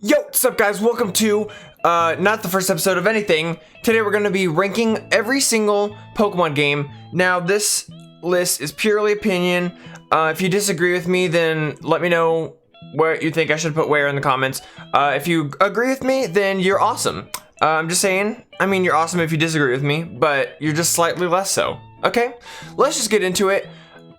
Yo, what's up guys? Welcome to, not the first episode of anything. Today we're going to be ranking every single Pokemon game. Now this list is purely opinion. If you disagree with me, then let me know what you think I should put where in the comments. If you agree with me, then you're awesome. I'm just saying, I mean you're awesome if you disagree with me, but you're just slightly less so. Okay, let's just get into it.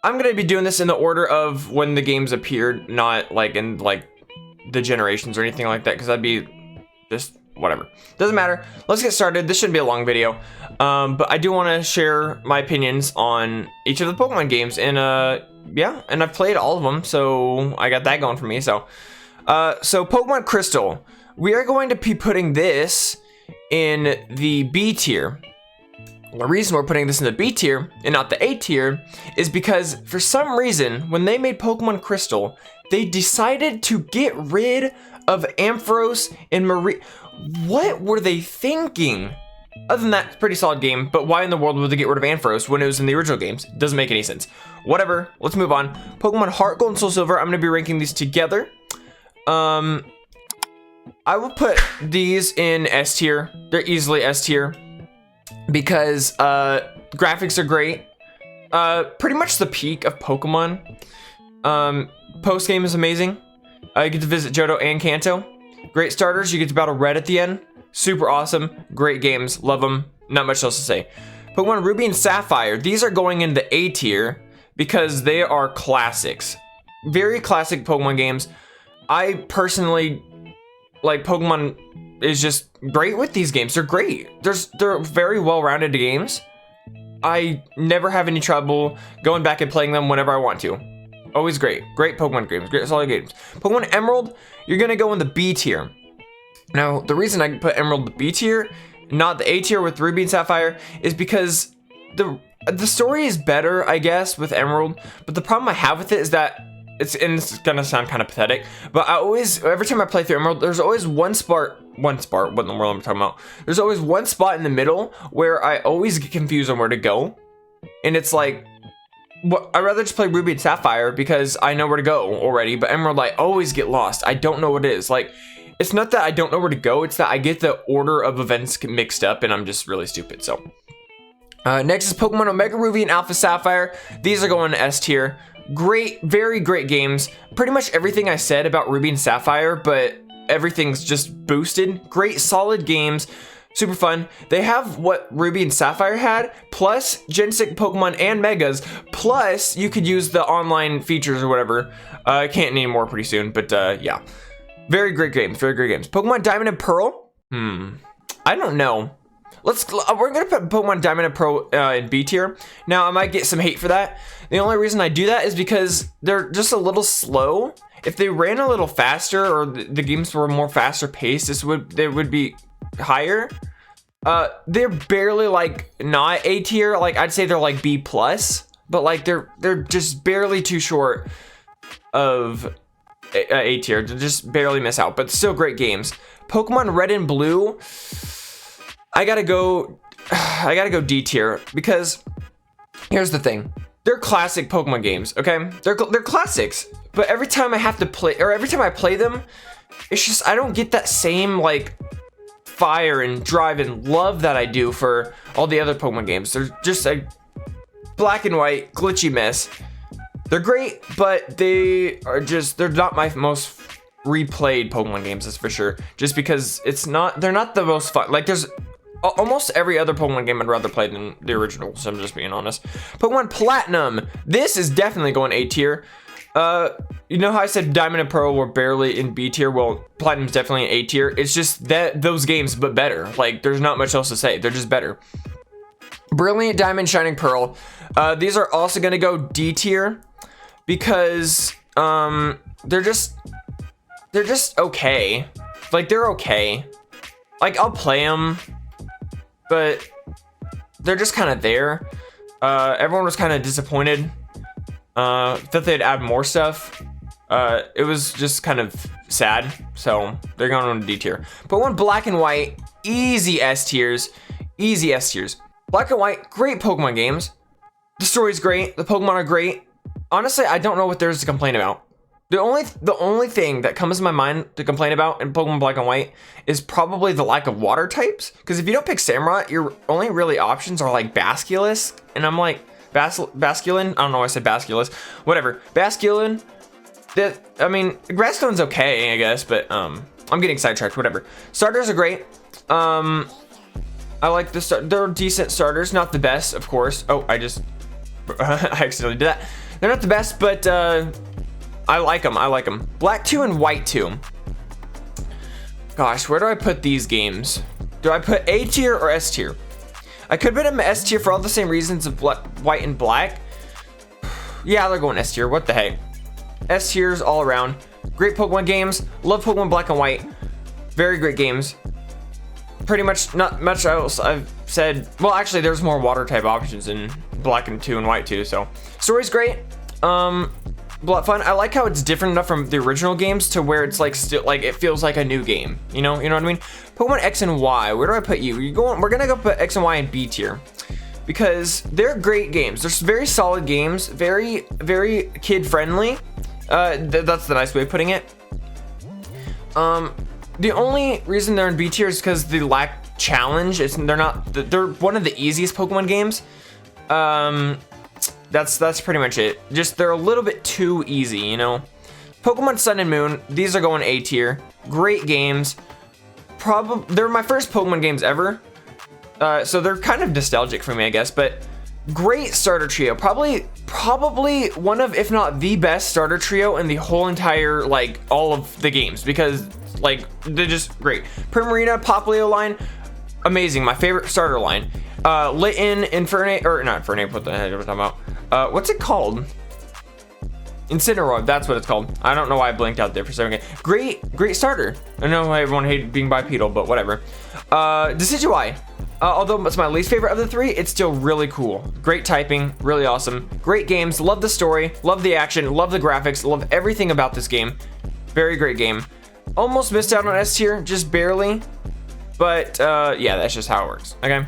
I'm going to be doing this in the order of when the games appeared, not like in like the generations or anything like that, because that'd be just whatever. Doesn't matter. Let's get started. This shouldn't be a long video, but I do want to share my opinions on each of the Pokemon games, and yeah, and I've played all of them, so I got that going for me. So Pokemon Crystal, we are going to be putting this in the B tier. The reason we're putting this in the B tier and not the A tier is because for some reason, when they made Pokemon Crystal, they decided to get rid of Ampharos and Marie. What were they thinking? Other than that, it's a pretty solid game, but why in the world would they get rid of Ampharos when it was in the original games? Doesn't make any sense. Whatever, let's move on. Pokemon Heart Gold and Soul Silver, I'm gonna be ranking these together. I will put these in S tier. They're easily S tier because graphics are great. Pretty much the peak of Pokemon. Post game is amazing. You get to visit Johto and Kanto. Great starters. You get to battle Red at the end. Super awesome. Great games. Love them. Not much else to say. Pokemon Ruby and Sapphire. These are going in the A tier because they are classics. Very classic Pokemon games. I personally like Pokemon is just great with these games. They're great. They're very well-rounded games. I never have any trouble going back and playing them whenever I want to. Always great. Great Pokemon games. Great solid games. Pokemon Emerald, you're gonna go in the B tier. Now, the reason I put Emerald in the B tier, not the A tier with Ruby and Sapphire, is because the story is better, I guess, with Emerald. But the problem I have with it is that it's gonna sound kind of pathetic, but every time I play through Emerald, there's always one spot, what in the world am I talking about? There's always one spot in the middle where I always get confused on where to go. And it's like, I'd rather just play Ruby and Sapphire because I know where to go already, but Emerald, I always get lost. I don't know what it is. Like, it's not that I don't know where to go, it's that I get the order of events mixed up and I'm just really stupid, so. Next is Pokemon Omega Ruby and Alpha Sapphire. These are going to S tier. Great, very great games. Pretty much everything I said about Ruby and Sapphire, but everything's just boosted. Great, solid games. Super fun. They have what Ruby and Sapphire had, plus Gen 6 Pokemon and Megas, plus you could use the online features or whatever. I can't name more pretty soon, but yeah. Very great games, very great games. Pokemon Diamond and Pearl? I don't know. We're gonna put Pokemon Diamond and Pearl in B tier. Now, I might get some hate for that. The only reason I do that is because they're just a little slow. If they ran a little faster or the games were more faster paced, they would be higher. They're barely like not A tier. Like I'd say they're like B plus, but like they're just barely too short of A tier. They just barely miss out, but still great games. Pokemon Red and Blue, I gotta go D tier because here's the thing. They're classic Pokemon games, okay? They're classics, but every time I have to play, or every time I play them, it's just I don't get that same like fire and drive and love that I do for all the other Pokemon games. They're just a black and white glitchy mess. They're great, but they're not my most replayed Pokemon games, that's for sure. Just because they're not the most fun. Like there's almost every other Pokemon game I'd rather play than the original, so I'm just being honest. Pokemon Platinum, this is definitely going A tier. You know how I said Diamond and Pearl were barely in B tier? Well, Platinum's definitely in A tier. It's just that those games, but better. Like, there's not much else to say. They're just better. Brilliant Diamond, Shining Pearl. These are also gonna go D tier because they're just okay. Like, they're okay. Like, I'll play them, but they're just kind of there. Everyone was kind of disappointed that they'd add more stuff. It was just kind of sad, so they're going on D tier. Pokemon Black and White, easy S tiers. Easy S tiers. Black and White, great Pokemon games. The story's great, the Pokemon are great. Honestly, I don't know what there is to complain about. The only thing that comes to my mind to complain about in Pokemon Black and White is probably the lack of water types. Because if you don't pick Samurott, your only really options are like Basculus, and I'm like Basculin. I don't know why I said Basculus. Whatever, Basculin. I mean, Grassstone's okay, I guess, but I'm getting sidetracked. Whatever. Starters are great. I like they're decent starters, not the best, of course. Oh, I accidentally did that. They're not the best, but I like them. I like them. Black 2 and White 2. Gosh, where do I put these games? Do I put A tier or S tier? I could put them S tier for all the same reasons of White and Black. Yeah, they're going S tier. What the heck? S tiers all around. Great Pokemon games. Love Pokemon Black and White. Very great games. Pretty much not much else I've said. Well, actually, there's more water type options in Black and 2 and White 2. So story's great. Fun. I like how it's different enough from the original games to where it's like still like it feels like a new game. You know what I mean? Pokemon X and Y. Where do I put you? We're gonna go put X and Y in B tier because they're great games. They're very solid games. Very kid friendly. That's the nice way of putting it. The only reason they're in B tier is because they lack challenge. They're one of the easiest Pokemon games. That's pretty much it. Just they're a little bit too easy, you know. Pokemon Sun and Moon, these are going A tier. Great games. They're my first Pokemon games ever. So they're kind of nostalgic for me, I guess, but great starter trio. Probably one of, if not the best starter trio in the whole entire, like, all of the games, because like they're just great. Primarina, Popplio line, amazing. My favorite starter line. Litten, Infernape, or not Infernape, what the heck am I talking about? What's it called? Incineroar, that's what it's called. I don't know why I blinked out there for a second. Great starter. I know everyone hated being bipedal, but whatever. Decidueye. Although it's my least favorite of the three, it's still really cool. Great typing, really awesome. Great games, love the story, love the action, love the graphics, love everything about this game. Very great game. Almost missed out on S tier, just barely. But yeah, that's just how it works. Okay.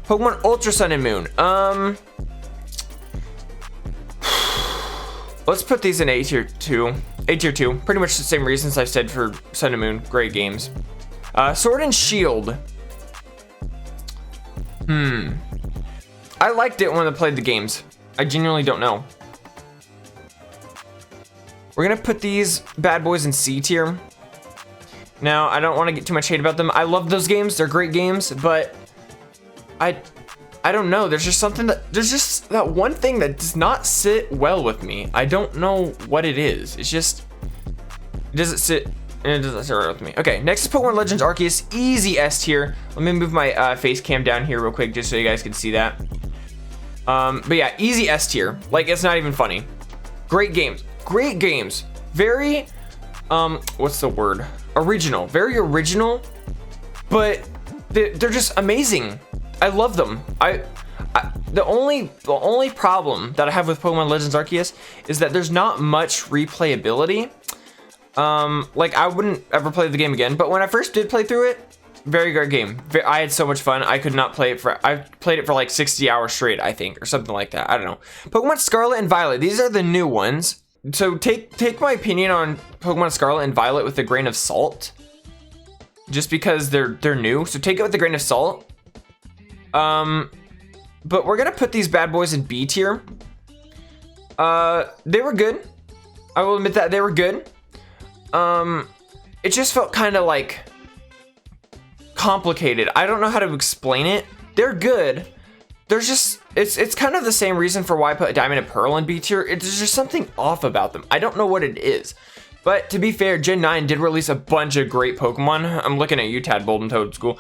Pokemon Ultra Sun and Moon. Let's put these in A tier 2. A tier 2. Pretty much the same reasons I've said for Sun and Moon. Great games. Sword and Shield. I liked it when I played the games. I genuinely don't know. We're gonna put these bad boys in C tier. Now, I don't want to get too much hate about them. I love those games. They're great games, but I don't know. There's just that one thing that does not sit well with me. I don't know what it is. It doesn't sit right with me. Okay, next is Pokemon Legends Arceus, easy S tier. Let me move my face cam down here real quick just so you guys can see that. But yeah, easy S tier. Like, it's not even funny. Great games. Great games. Very, what's the word? Original. Very original, but they're just amazing. I love them. The only problem that I have with Pokemon Legends Arceus is that there's not much replayability. Like, I wouldn't ever play the game again, but when I first did play through it, very great game. I had so much fun. I could not play it I played it for like 60 hours straight, I think, or something like that. I don't know. Pokemon Scarlet and Violet. These are the new ones. So take my opinion on Pokemon Scarlet and Violet with a grain of salt. Just because they're new. So take it with a grain of salt. But we're gonna put these bad boys in B tier. They were good. I will admit that they were good. It just felt kind of like complicated. I don't know how to explain it. They're good. There's just, it's kind of the same reason for why I put Diamond and Pearl in B tier. There's just something off about them. I don't know what it is. But to be fair, Gen 9 did release a bunch of great Pokemon. I'm looking at you, Tadpole and Toad School.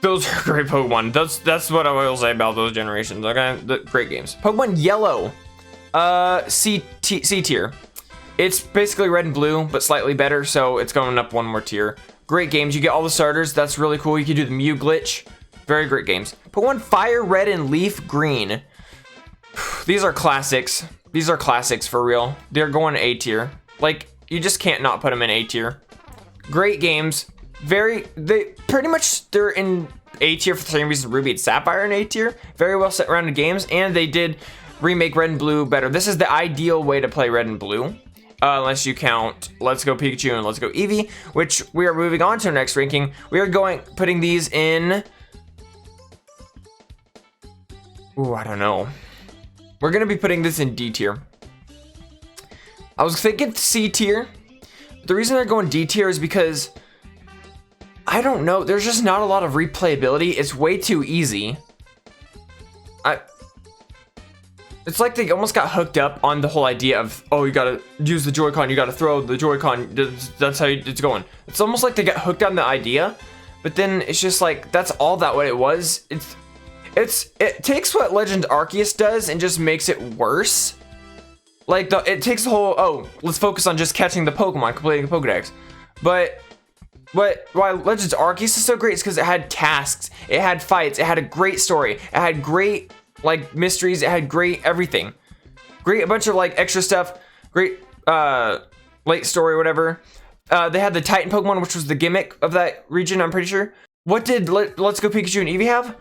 Those are great Pokemon. That's what I will say about those generations. Okay, great games. Pokemon Yellow, C tier. It's basically red and blue, but slightly better, so it's going up one more tier. Great games. You get all the starters. That's really cool. You can do the Mew glitch. Very great games. Pokemon Fire Red and Leaf Green. These are classics. These are classics for real. They're going A tier. Like, you just can't not put them in A tier. Great games. They're in A tier for the same reason Ruby and Sapphire in A tier. Very well set rounded games, and they did remake Red and Blue better. This is the ideal way to play Red and Blue. unless you count Let's Go Pikachu and Let's Go Eevee, which we are moving on to our next ranking. We are putting these in, ooh, I don't know. We're gonna be putting this in D tier. I was thinking C tier. The reason they're going D tier is because, I don't know, there's just not a lot of replayability. It's way too easy. It's like they almost got hooked up on the whole idea of, oh, you gotta use the Joy-Con, you gotta throw the Joy-Con, that's how it's going. It's almost like they got hooked on the idea, but then it's just like, that's all that what it was. It takes what Legend Arceus does and just makes it worse. Like, it takes the whole, oh, let's focus on just catching the Pokemon, completing the Pokedex. But why Legends Arceus is so great is because it had tasks, it had fights, it had a great story, it had great, like, mysteries, it had great everything. Great, a bunch of, like, extra stuff, great, late story, whatever. They had the Titan Pokemon, which was the gimmick of that region, I'm pretty sure. What did Let's Go Pikachu and Eevee have?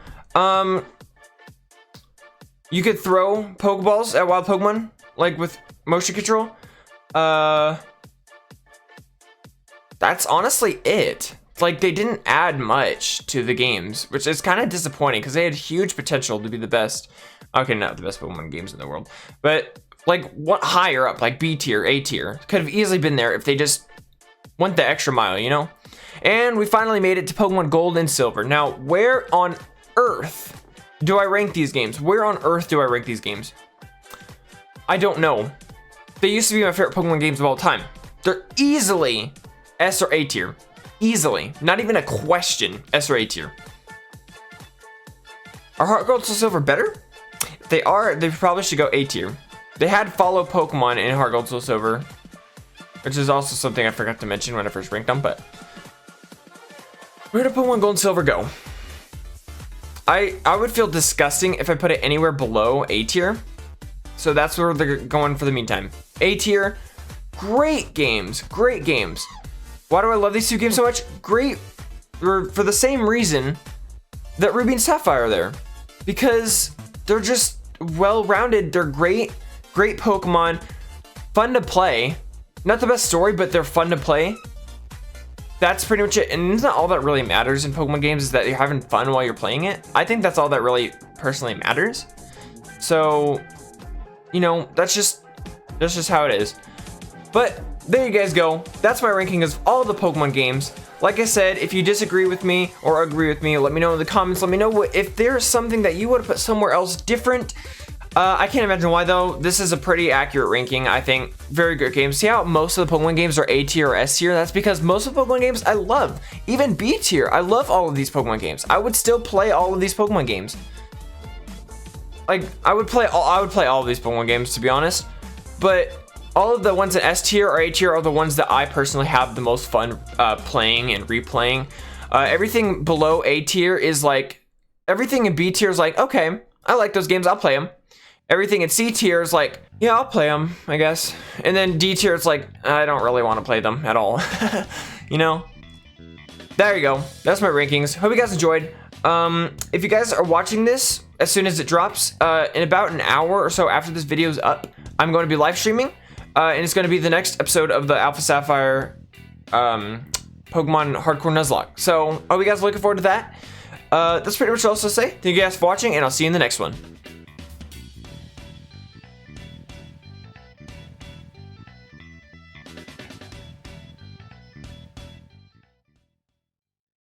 You could throw Pokeballs at wild Pokemon, like with motion control. That's honestly it. Like, they didn't add much to the games, which is kind of disappointing because they had huge potential to be the best. Okay, not the best Pokemon games in the world, but like what higher up, like B tier, A tier, could have easily been there if they just went the extra mile, you know? And we finally made it to Pokemon Gold and Silver. Now, where on earth do I rank these games? Where on earth do I rank these games? I don't know. They used to be my favorite Pokemon games of all time. They're easily S or A tier. Easily. Not even a question. S or A tier. Are Heart Gold and Silver better? If they are, they probably should go A tier. They had follow Pokemon in Heart Gold and Silver, which is also something I forgot to mention when I first ranked them, but where did Pokemon Gold and Silver go? I would feel disgusting if I put it anywhere below A tier. So that's where they're going for the meantime. A tier, great games, great games. Why do I love these two games so much? Great, for the same reason that Ruby and Sapphire are there. Because they're just well-rounded, they're great Pokemon, fun to play. Not the best story, but they're fun to play. That's pretty much it, and it's not all that really matters in Pokemon games is that you're having fun while you're playing it. I think that's all that really personally matters. So, you know, that's just how it is. But there you guys go. That's my ranking of all the Pokemon games. Like I said, if you disagree with me or agree with me, let me know in the comments. Let me know if there's something that you would have put somewhere else different. I can't imagine why though. This is a pretty accurate ranking, I think. Very good games. See how most of the Pokemon games are A tier or S tier? That's because most of the Pokemon games I love. Even B tier. I love all of these Pokemon games. I would still play all of these Pokemon games. Like, I would play all of these Pokemon games, to be honest. But all of the ones in S tier or A tier are the ones that I personally have the most fun playing and replaying. Everything below A tier is like, everything in B tier is like, okay, I like those games, I'll play them. Everything in C tier is like, yeah, I'll play them, I guess. And then D tier, it's like, I don't really want to play them at all. You know? There you go. That's my rankings. Hope you guys enjoyed. If you guys are watching this as soon as it drops, in about an hour or so after this video is up, I'm going to be live streaming. And it's going to be the next episode of the Alpha Sapphire Pokemon Hardcore Nuzlocke. So, I hope you guys are looking forward to that. That's pretty much all else to say. Thank you guys for watching, and I'll see you in the next one.